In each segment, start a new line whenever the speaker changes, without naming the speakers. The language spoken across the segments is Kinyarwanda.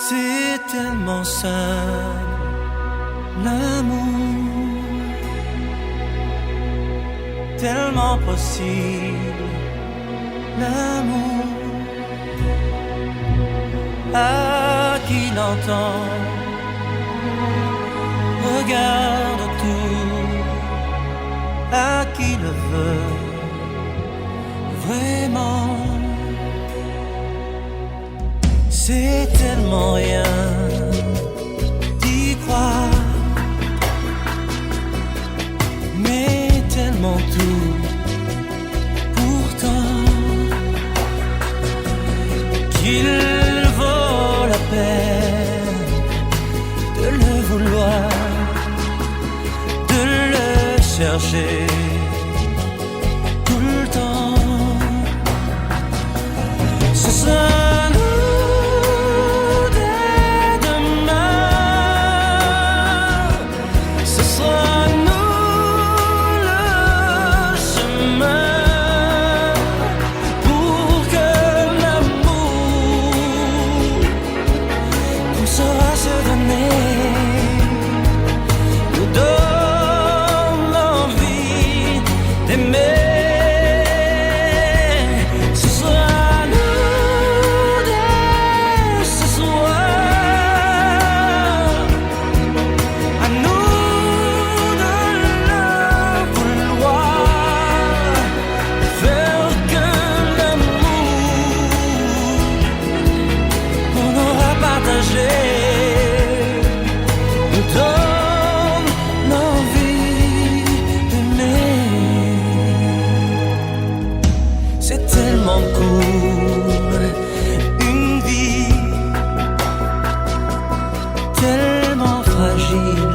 C'est tellement simple, l'amour, tellement possible, l'amour. À qui l'entend, regarde tout, à qui le veut vraiment. C'est tellement rien d'y croire, mais tellement tout pourtant qu'il vaut la peine de le vouloir, de le chercher tout le temps. Ce sera tellement fragile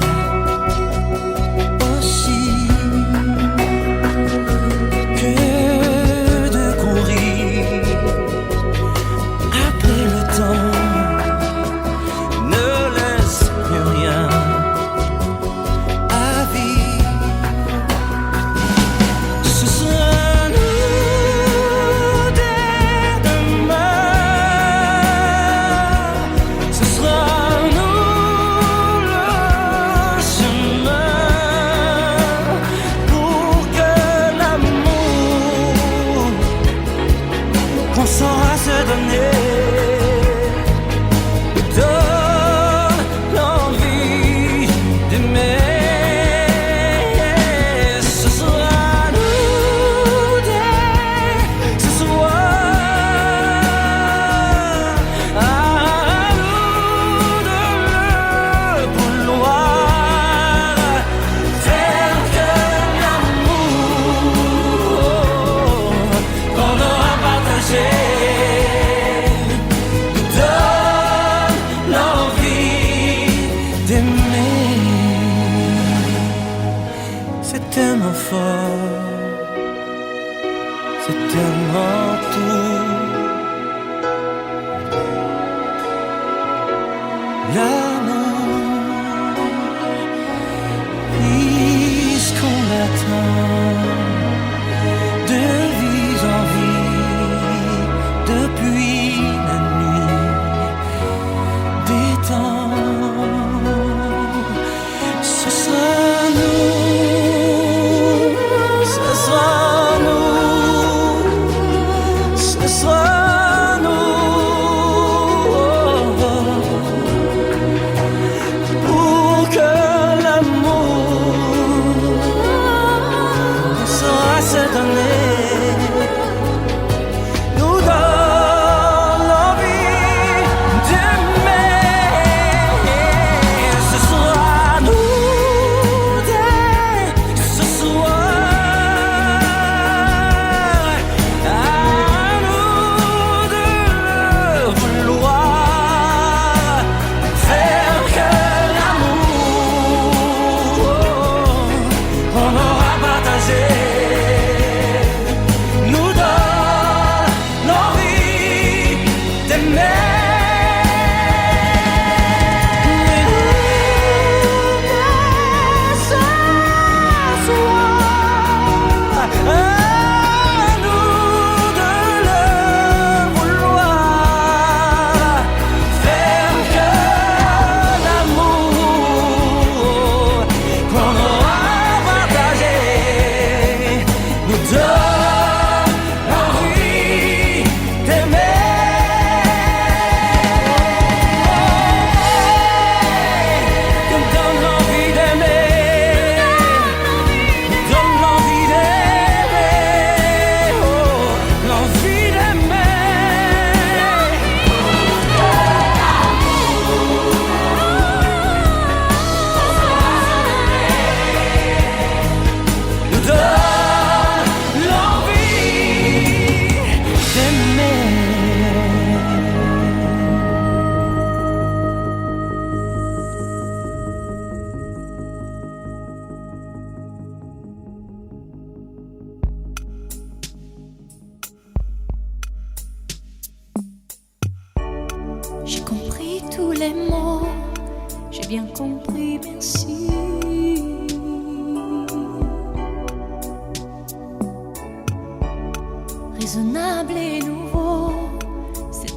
aussi que de courir après le temps ne laisse plus rien à vivre. Ce sera nous dès demain, ce sera qu'on saura se donner, nous donne l'envie d'aimer. Ce sera nous dès ce soir, à nous de le vouloir, faire que l'amour qu'on aura partagé c'est tellement fort, c'est tellement tout. L'amour, puisqu'on l'attend de vie en vie depuis la nuit des temps. Ce sera nous, ce sera nous, ce sera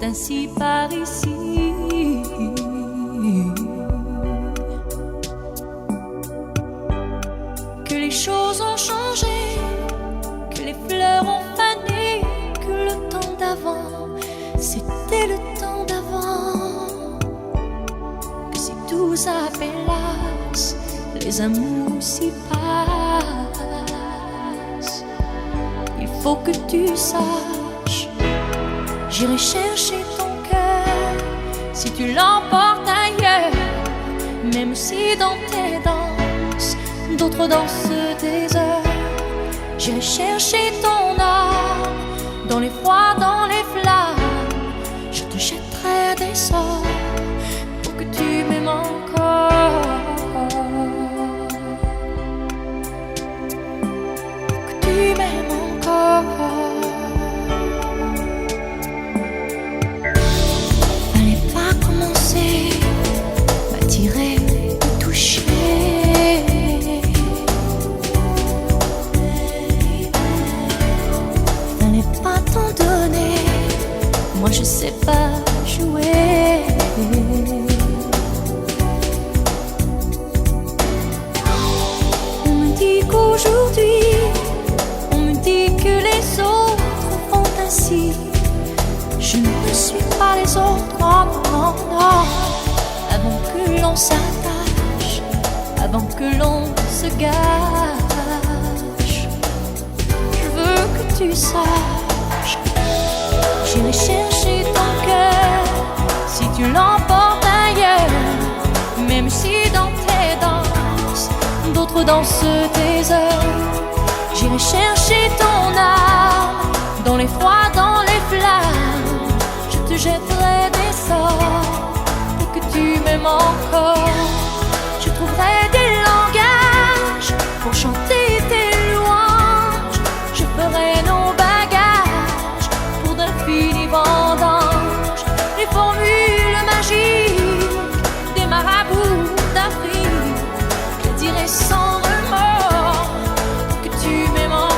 ainsi par ici. Que les choses ont changé, que les fleurs ont fané, que le temps d'avant, c'était le temps d'avant. Que si tout s'appelasse, les amours s'y passent. Il faut que tu saches, j'irai chercher ton cœur si tu l'emportes ailleurs. Même si dans tes danses, d'autres dansent des heures. J'irai chercher ton âme dans les froids, dans les flammes. Je te jetterai des sorts pour que tu m'aimes encore. Pour que tu m'aimes encore. Fallait pas commencer, m'attirer, me toucher. Moi je sais pas jouer. On me dit qu'aujourd'hui, on me dit que les autres font ainsi. Je ne suis pas les autres, non, non, non. Avant que l'on s'attache, avant que l'on se gâche, je veux que tu saches, j'irai chercher ton cœur si tu l'emportes ailleurs. Même si dans tes danses, d'autres dansent tes heures. J'irai chercher ton âme dans les froids, dans les flammes. Je te jetterai des sorts pour que tu m'aimes encore. Je trouverai des langages pour chanter tes louanges. Je ferai nos bagages pour d'infinis vendanges. Les formules magiques des marabouts d'Afrique, je dirai sans remords que tu m'aimes encore.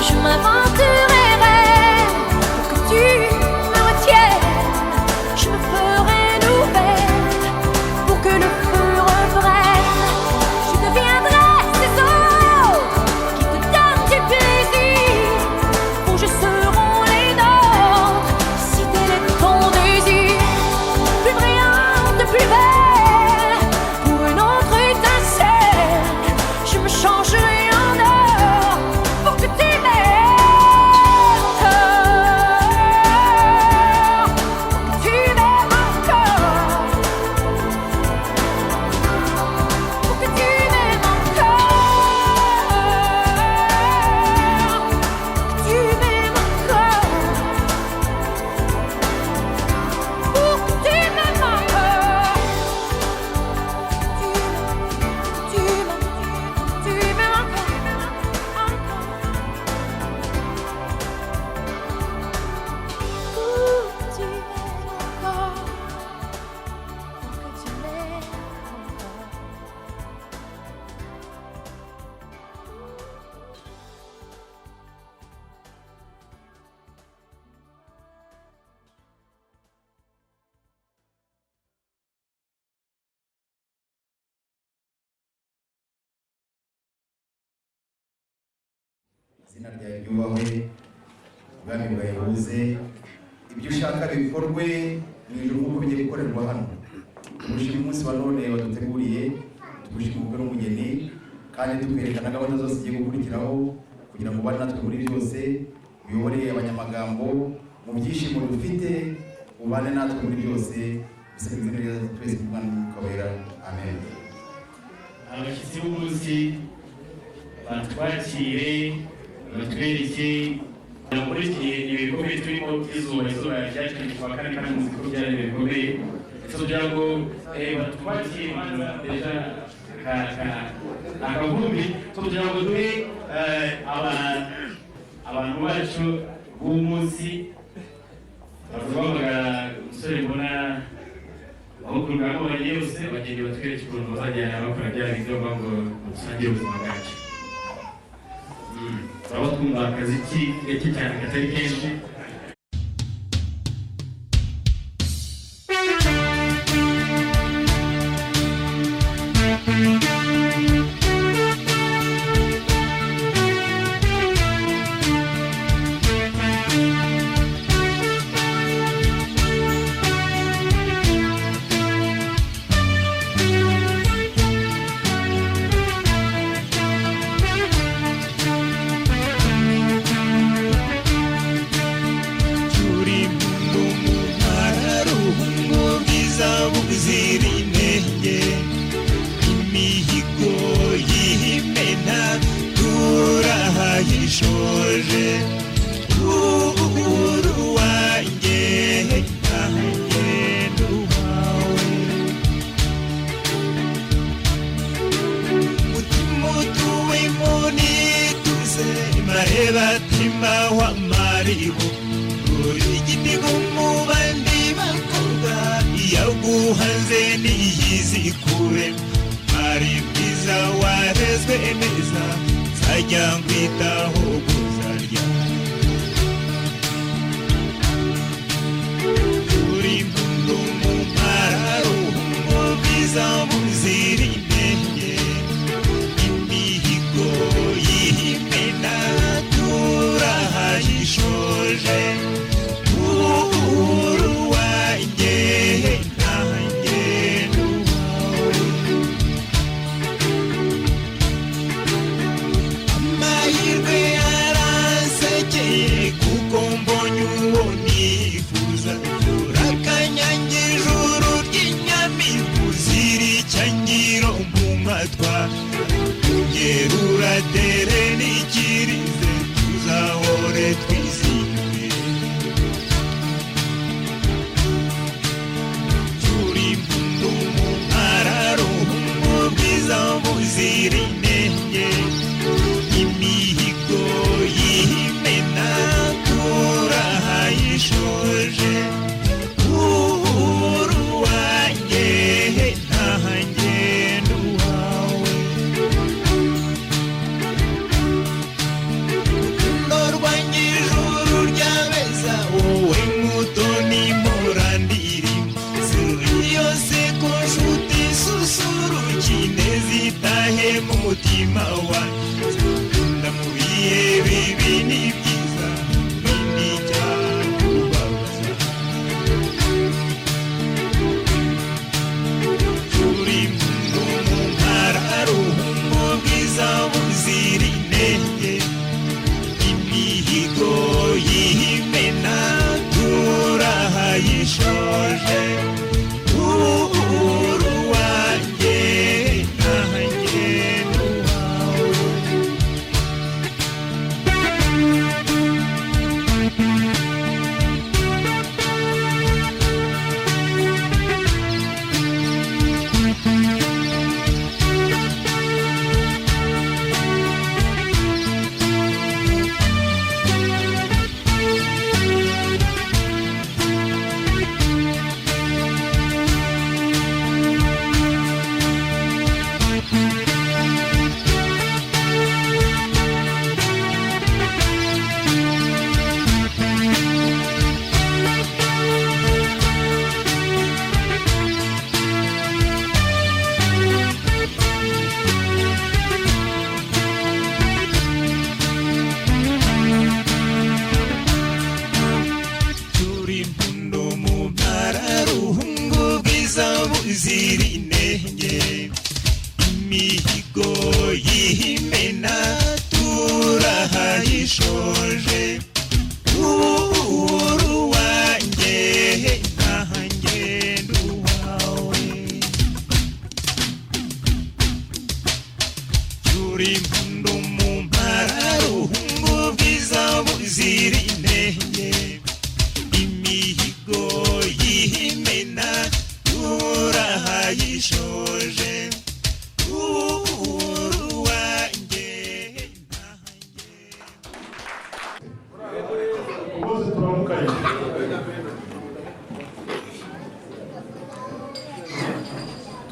Je m'aventurerai pour que tu me retiennes. Je me ferai nouvelle pour que le feu reprenne. Je deviendrai ces autres qui te donnent du plaisir. Vos jeux seront les nôtres si tel est ton désir. Plus brillante, plus belle, pour une autre étincelle, je me changerai en or pour que tu m'aimes encore. Pour que tu m'aimes encore. Pour que tu m'aimes encore. Que tu m'aimes encore. Pour que tu m'aimes encore. Tu m'aimes encore. Pour que tu m'aimes encore. Pour que tu m'aimes encore.
izina ryawe ryubahwe, ubwami bwawe buze, ibyo ushaka bikorwe mu ijuru nk'uko bigiye gukorerwa hano. Tugushima umunsi wa none waduteguriye, tugushima ubukwe n'umugeni, kandi tukwerekana gahunda zose zigiye gukurikiraho kugira ngo ubane natwe muri byose, uyobore abanyamagambo mu byishimo dufite, ubane natwe muri byose, bisabwe izina rya twese mu Mwana n'Umwuka Wera. Amen.
Abashyitsi b'umunsi batwakire, batwereke muri iki gihe ibikomeye turimo izuba ryacanye kuwa kane kandi muzi ko byari bikomeye, kugira ngo batwakire deja akavumbi kugira ngo duhe abantu bacu b'umunsi bavugamagara umusore mbona abakurwamo bagiye bose bagenda batwereke ukuntu bazajyana bakora bya bintu ngo dusangire ubuzima bwacu. tukaba twumva akaziki gake cyane katari kenshi.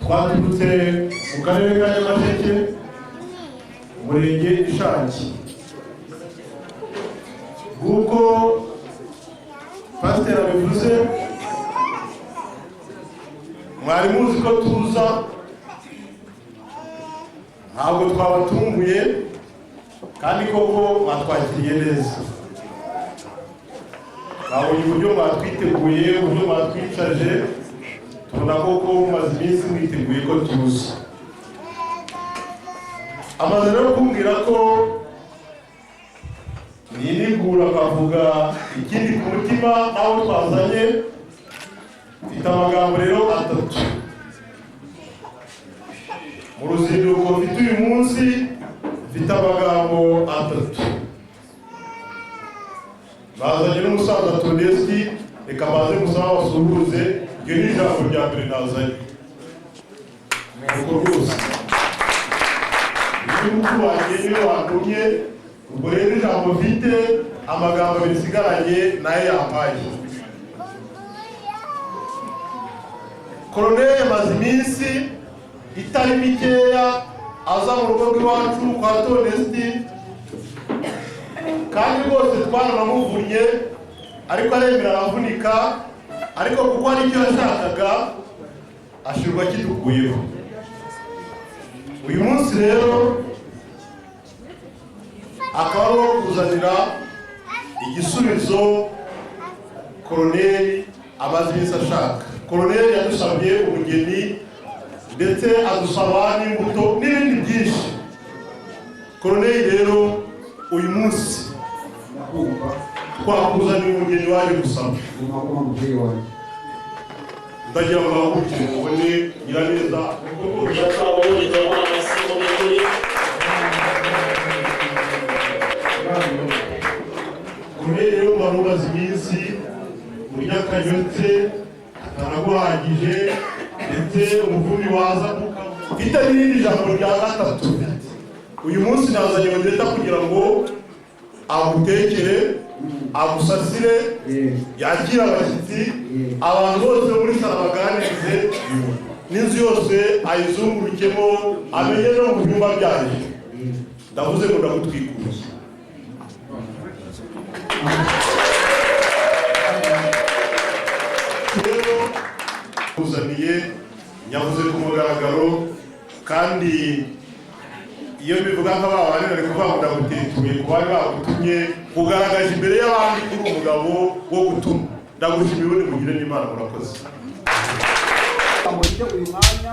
twaturutse mu karere ka Nyamasheke umurenge Ishangi kuko pasiteri abivuze mwari muzi ko tuza ntabwo twabatunguye kandi koko mwatwakiriye neza twabonye uburyo mwatwiteguye uburyo mwatwicaje tubona koko mumaze iminsi mwiteguye ko tuza amaze rero kumbwira ko ninigura akavuga ikindi ku mutima aho twazanye mfite amagambo rero atatu mu ruzinduko mfite uyu munsi mfite amagambo atatu bazanye n'umusaza Todeski reka baze musaba basuhuze iryo ni ijambo rya mbere nazanye nuko rwose iyo mukuru wanjye niwe wantumye ubwo rero ijambo mfite amagambo bisigaranye nayo yampaye Koloneli amaze iminsi itari mikeya aza mu rugo rw'iwacu kwa Todeski kandi rwose twaranamuvunye ariko aremera aravunika ariko kuko hari icyo yashakaga ashirwa kidukuyeho uyu munsi rero akaba ari uwo kuzanira igisubizo Koloneli amaze iminsi ashaka Koloneli yadusabye umugeni ndetse adusaba n'imbuto n'ibindi byinshi Koloneli rero uyu munsi twakuzanira umugeni waje gusaba ndagira ngo bahugire mubone nyiraneza Koloneli rero wari umaze iminsi urya akanyotse atanaguhagije ndetse umuvumi waza mfite n'irindi jambo rya gatatu uyu munsi nazanye Odeta kugira ngo agutekere agusasire yakira abashyitsi abantu bose muri salo baganirize n'inzu yose ayizungurukemo amenye no mu byumba byayo ndavuze ngo ndagutwikuye rero uzaniye nyavuze ku mugaragaro kandi iyo bivuga nk'ababana nari kuvuga ngo ndagutetuye ku bari bagutumye kugaragaza imbere y'abandi kuri umugabo wo gutuma ndagushimiye ubundi mugire n'Imana murakoze
uyu mwanya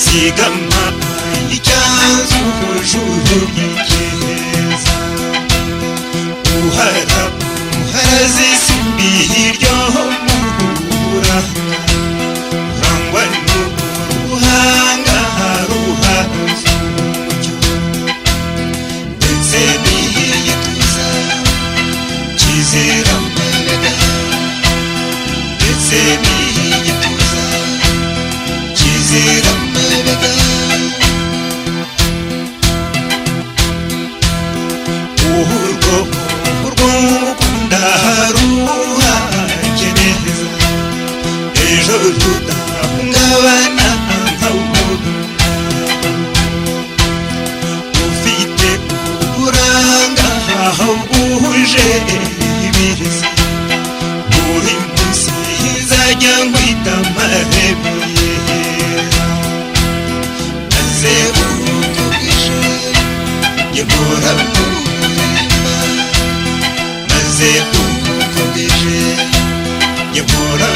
Sigama icyazo hujuru y'ikeza uhara uharazi simbiryo muhura rangwa n'ubuhanga haruhaza umucyo ndetse n'iyituza kizera mbaraga ndetse n'iyituza kizera tudahungabana nk'umuntu ufite uburanga aho bwuje ibirezi buri munsi izajya nkwita amarebe maze uko bwije njye mpora muririmba maze uko bwije njye mpora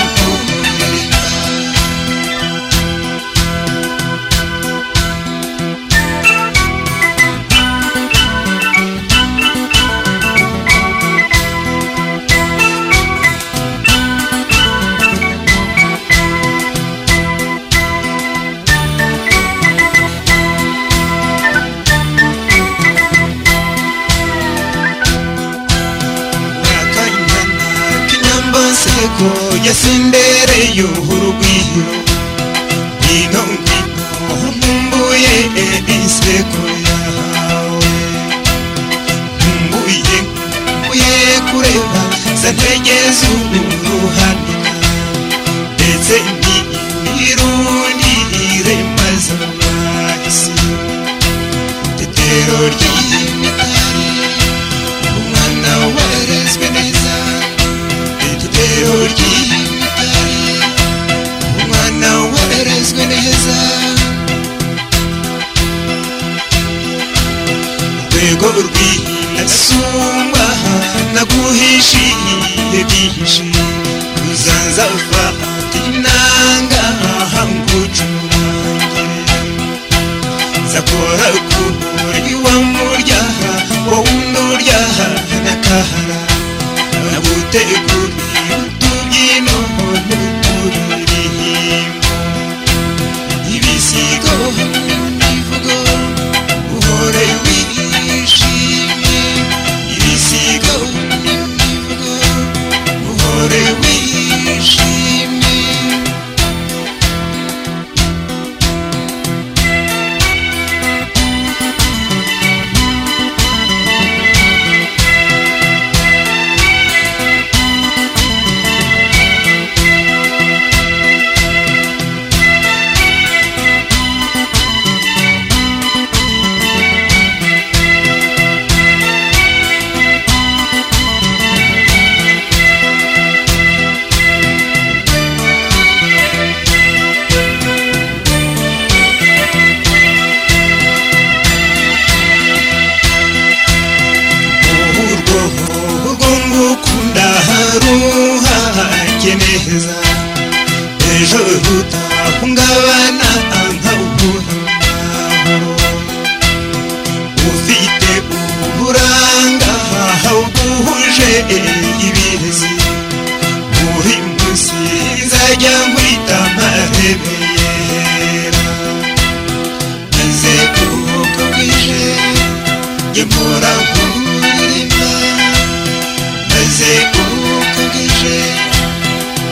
inseko yasendereye urugwiro ngwino ngwino nkumbuye inseko yawe nkumbuye kureba za ntege z'uruhanika ndetse n'irundire maze abahisi tetero ry'imitari umwana warezwe neza tetero ry'imitari umwana warezwe neza urwego rw'inasumba naguhishiye byinshi uzanza ufata inanga ngucurange zakora kuri wa muryaha wowe unduryaha nakahara naguteguriye utubyino n'uturirimbo ibisigo n'ivugo uhore wishimye ibisigo n'ivugo uhore wishimye neza ejo rutahungabana nkawuhura ufite uburanga buhuje ibirezi buri munsi nzajya nkwita amarebera maze kuko bwije njye mpora nkuririmba maze kuko bwije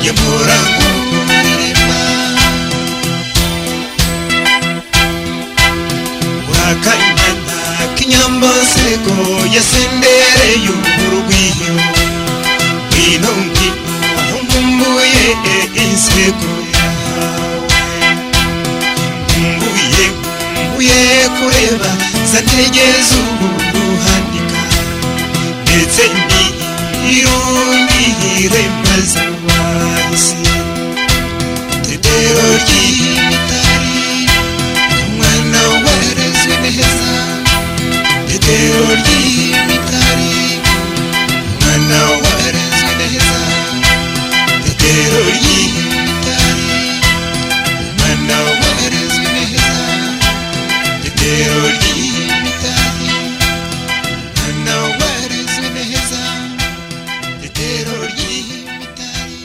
Yemura nguririmba wakanyana kinyambaseko yasendereye urugwiro ngwino ngwino nkumbuye inseko yawe nkumbuye kureba za ntege z'uruhanika ndetse n'irundire maze tetero ry'imitari umwana warezwe neza tetero ry'imitari umwana warezwe neza tetero ry'imitari umwana warezwe neza tetero ry'imitari umwana warezwe neza tetero ry'imitari.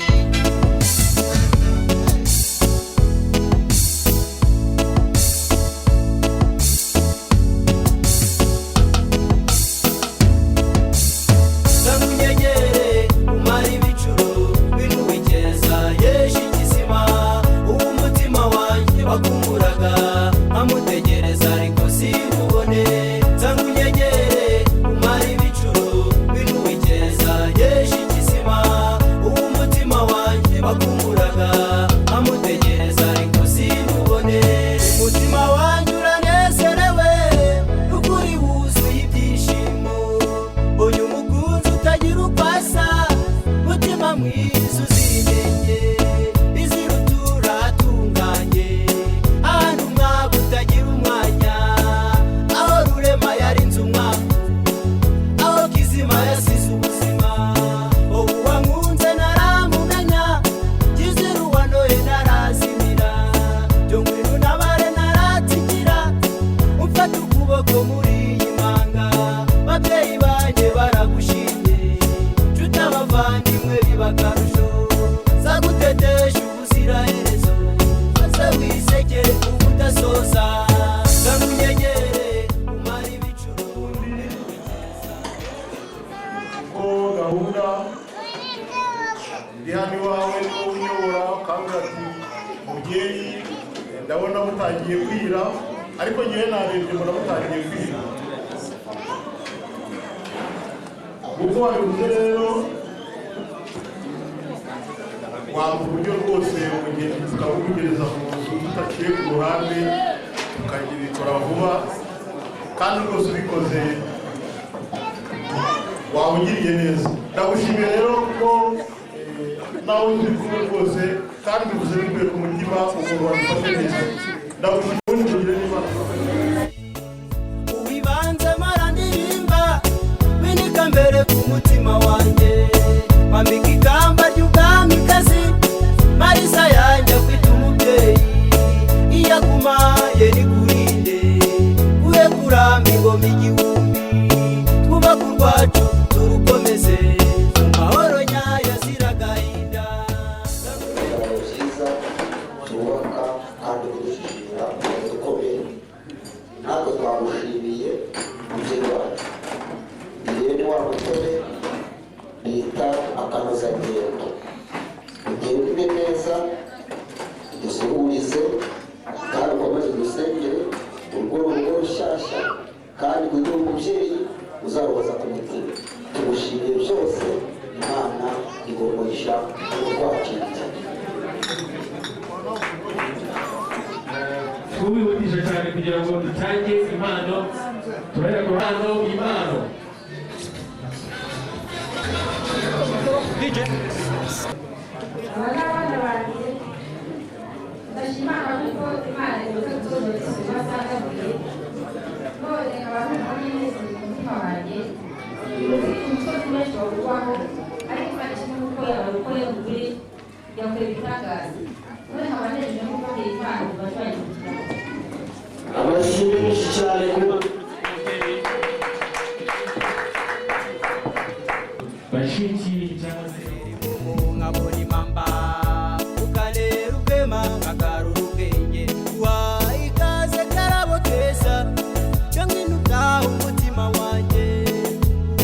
ndi hano iwawe niwo unyobora ukavuga ati mubyeyi ndabona mutangiye kwira ariko ngewe narebye mbona mutangiye kwira ubwo wabivuze rero waba uburyo rwose umugeni tukabugereza mu nzu tutaciye ku ruhande tukagira ikora vuba kandi rwose ubikoze waba ungiriye neza ndagushimiye rero kuko nawe turi kumwe rwose kandi bivuze bivuye ku mutima umuntu wabifashe neza ndagushimiye ubundi tugire n'imana
ubibanze marandirimba winika mbere ku mutima wanjye mpambika ikamba ry'ubwamikazi marisa yanjye kwita umubyeyi iyagumaye nikurinde uye kuramba ingoma igihumbi twubaka urwacu turukomeze mu mahoro nyayo azira agahinda
byiza twubaka kandi kudushimira dukomeye natwe twamushimiye umubyeyi wacu igihe ni wa mutwe bita akanozagendo ugende neza dusuhurize kandi ukomeze dusengere urwo rugo rushyashya kandi kugira umubyeyi uzarubaza ku mutima tugushimiye byose imana igombogisha urwakira
tubihutisha cyane kugira ngo dutange impano turahera ku ruhando impano
aba ni abana banjye ndashimana kuko imana ibuze kutworohereza basagabuye none abantu bamwe neza mu mutima wanjye ufite umusozi menshi wawubaho ariko imana ishimwe kuko yabarukoreye ukuri yakorera ibitangaza none nkaba nejeje no kubabwira imana bashobora gukiraho
amashyi menshi cyane
bashiki cyangwa se
nkabona impamba ukanera ubwema nkagarura ubwenge waha ikaze karabo keza cyo ngwino utaha umutima wanjye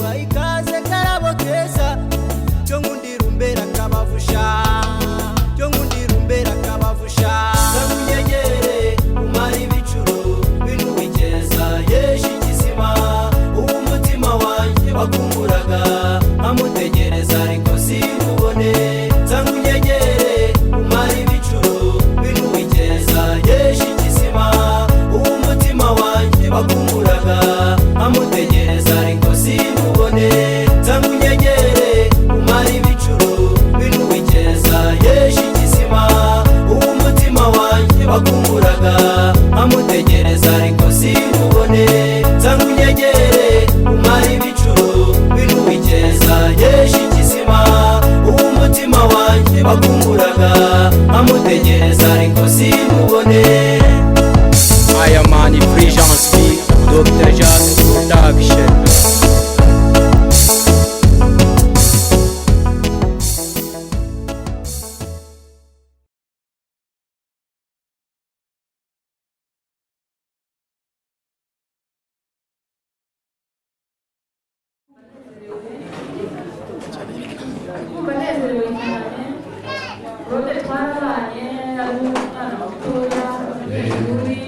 waha ikaze karabo keza cyo ngundira umbera akabavusha cyo ngundira umbera akabavusha ndamunyegere umara ibicuro binubikeza yeshi ikizima uwo umutima wanjye wakumburaga amutegereza ariko simubone nzamunyegere umara ibicuro binubikeza yeshi ikizima uwo umutima wanjye wakumburaga amutegereza ariko simubone nzamunyegere umara ibicuro binubikeza yeshi ikizima uwo umutima wanjye wakumburaga amutegereza ariko simubone nzamunyegere umara ibicuro binubikeza yeshi ikizima uwo umutima wanjye wakumburaga amutegereza ariko simubone aya mani Fulgence Dr. Jacques Production
kumva nezerewe cyane rode twarabanye ari umwana mutoya w'ishuri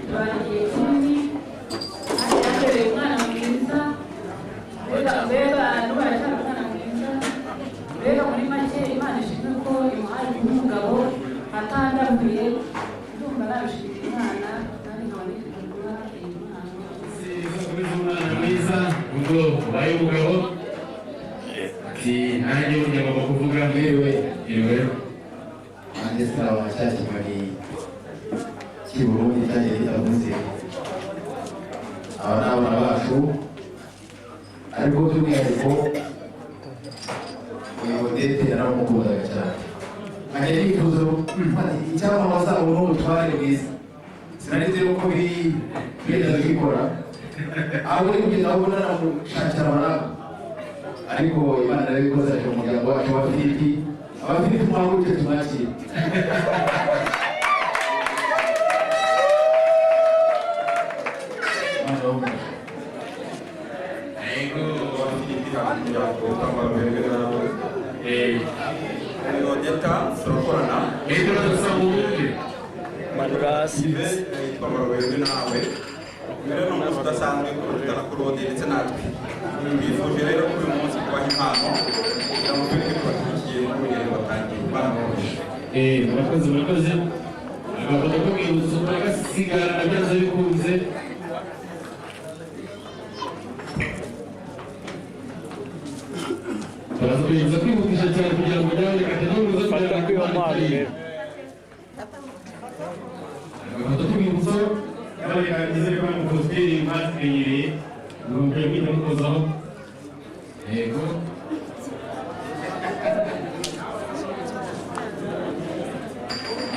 tubagiye kumwe kandi yatereye umwana mwiza mbega n'ubaye ashaka umwana mwiza mbega muri make imana ishimwe ko imuhaye umugabo atandavuye ndumva nabishimira imana kandi nkaba nifite kuba iyi mpano
umwana mwiza ubwo ubaye umugabo ati nanjye burya ngomba kuvuga mwiriwe iriwe
nanjye saba cya kigali cy'i Burundi cyagiye gitavuze aba ni abana bacu ariko by'umwihariko uyu Odette yaramukundaga cyane nkajya nifuza icyamamaza ubu ni ubutware bwiza sinarize yuko bigenda bikora aho uri kugenda aho ubona namushakira amafaranga ariko imana yarabikoze aje mu muryango wacu wa Filipi abafilipi mwahuke tumwakire
Ego
Odeta turakorana
Madurasi
yitwa Marobejwe nawe mbere ni umunsi udasanzwe kurutana kuri Ode ndetse natwe twifuje rero kuri uyu munsi kubaha impano kugira ngo tube twashyigikiye n'urugendo batangiye imana bakoresha
murakoze agafoto k'urwibutso muragasigara byanze bikunze baraza kwihutisha cyane kugira ngo nawe akateguza kugira ngo amazi agafoto k'urwibutso nawe kagize ko mu posteri mwatwenyereye ngo mwite mukozaho yego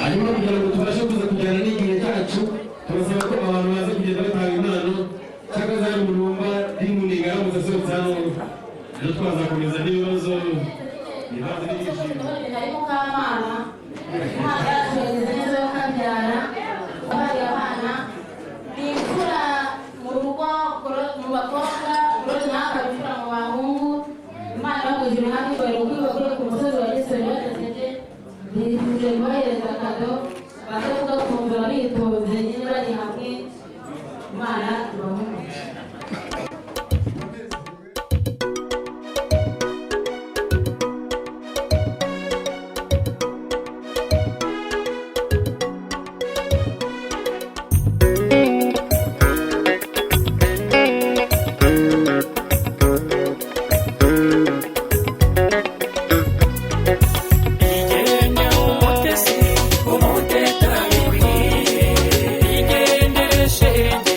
hanyuma kugira ngo tubashe kuza kujyana n'igihe cyacu turasaba ko abantu baza kugenda batanga impano cyangwa zari umurumba n'inkunga yaramuze asohotse hano rero twazakomeza n'ibibazo ibibazo n'ibyishimo
harimo k'abana umwana yashobora neza bakabyara abandi abana ni imfura mu rugo mu bakobwa uretse nawe akabifura mu bahungu imana bakoze uruhande kubera ukwibakure ku musozi wa gisori bagejeje ntibifuje kubahereza kado baze kugakumbura bitonze nyine bari hamwe imana ibahumure.
Shade.